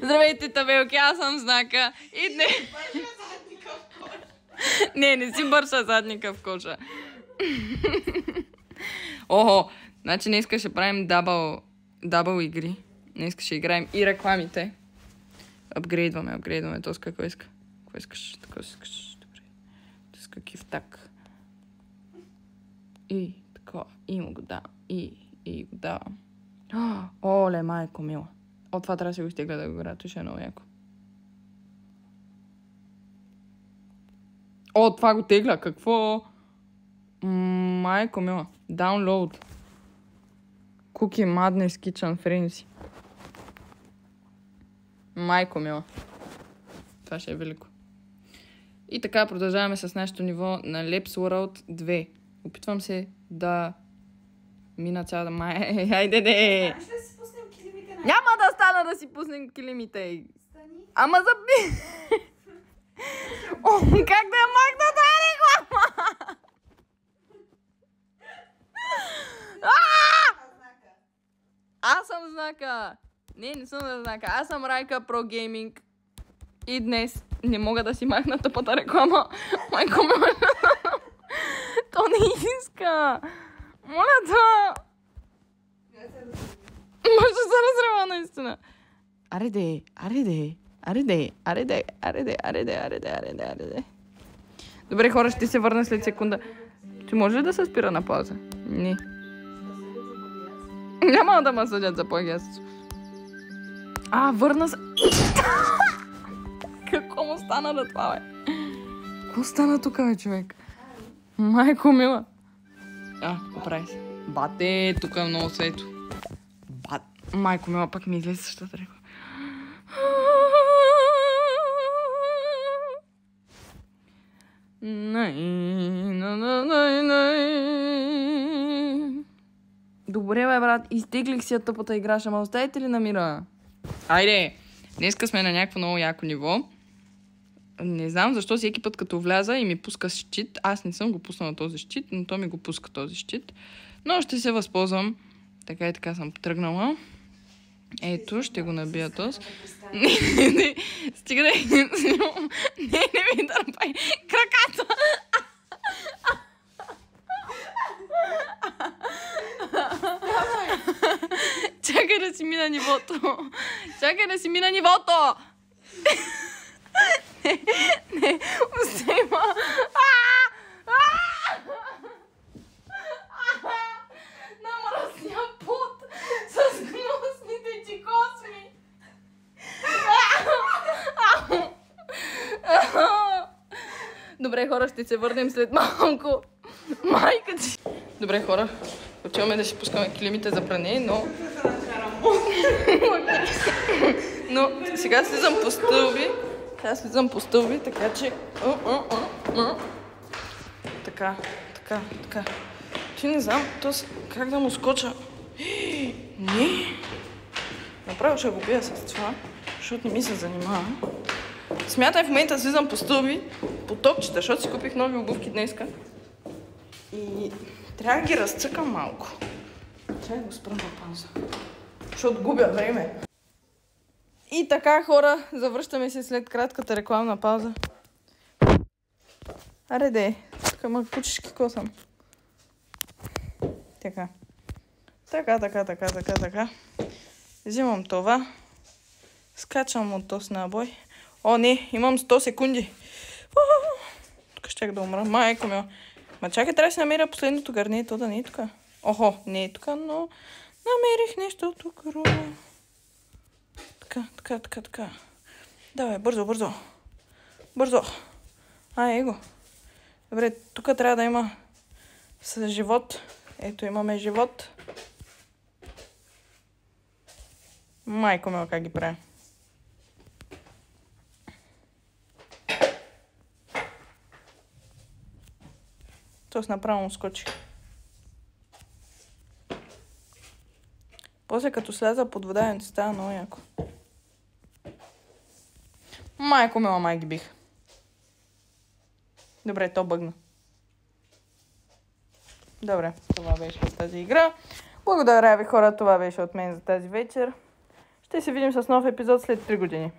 Здравейте, табелки, аз съм Знака. И днес... Не си бърша задника в коша. Охо, значи днеска ще правим дабъл игри. Днеска ще играем и рекламите. Апгрейдваме. Тос какво иска? Какво искаш? Така искаш. Добре. Иска кифтак. И така. И му го давам. И го давам. Оле, майко мила. От това трябва да си го изтегля да го игра. Той ще е много яко. Това го тегля. Какво? Майко мила. Download. Cookie Madness Kitchen Frenzy. Майко мила. Това ще е велико. И така продължаваме с нашето ниво на Labs World 2. Опитвам се да мина цялата май. Хайде де! Ще си пуснем килимите. Няма да стана да си пуснем килимите. Стани. Ама заби! Как да я махна тази реклама? Аз съм Знака. Не съм Знака. Аз съм Райка Pro Gaming. И днес не мога да си махна тъпата реклама. Майко ме... То не иска. Моля това. Може да се разрева наистина. Ареде. Добре, хора, ще се върна след секунда. Ти може ли да се спира на пауза? Не. Няма да ме съдят за плагиатство. Върна се. Какво му стана на това, бе? Какво стана тук, бе, човек? Майко мила. Оправи се. Бате, тук е много свето. Майко мила, пак ми излезе същата реклама. Добре, бе, брат, изтеглих си я тъпата игра, ама оставите ли на мира? Айде, днеска сме на някакво много яко ниво. Не знам защо всеки път като вляза и ми пуска щит. Аз не съм го пуснала този щит, но то ми го пуска този щит. Но ще се възползвам. Така и така съм тръгнала. Ето, ще го набия този. Не, стига да не ми дърпай краката. Чакай да си мина нивото. Не, усема. На мръсния пот с гнусните ти косми. Добре, хора, ще се върнем след малко. Майка ти. Добре, хора, отиваме да си пускаме килимите за пране, но сега слизам по стълби. Така че... Така. Ти не знам как да му скоча. Не. Направо ще го бия с това, защото не ми се занимава. Смятай, в момента слизам по стълби, по топчета, защото си купих нови обувки днеска. И трябва да ги разцъкам малко. Трябва да го спра на пауза, защото губя време. И така, хора, завръщаме се след кратката рекламна пауза. Аре, тук ма кучешки косъм. Така. Взимам това. Скачам от този набой. Не, имам 100 секунди. Тук щях да умра. Майко ми. Ма чакай, трябва да си намеря последното гарне. То да не е тук. Не е тук, но намерих нещо тук. Така. Давай, бързо. Его. Добре, тук трябва да има с живот. Ето, имаме живот. Майко мила, как ги правя. Тоест направо му скочи. После като сляза под вода и става много яко. Майко мила, май ги бих. Добре, то бъгна. Добре, това беше от тази игра. Благодаря ви, хора, това беше от мен за тази вечер. Ще се видим с нов епизод след 3 години.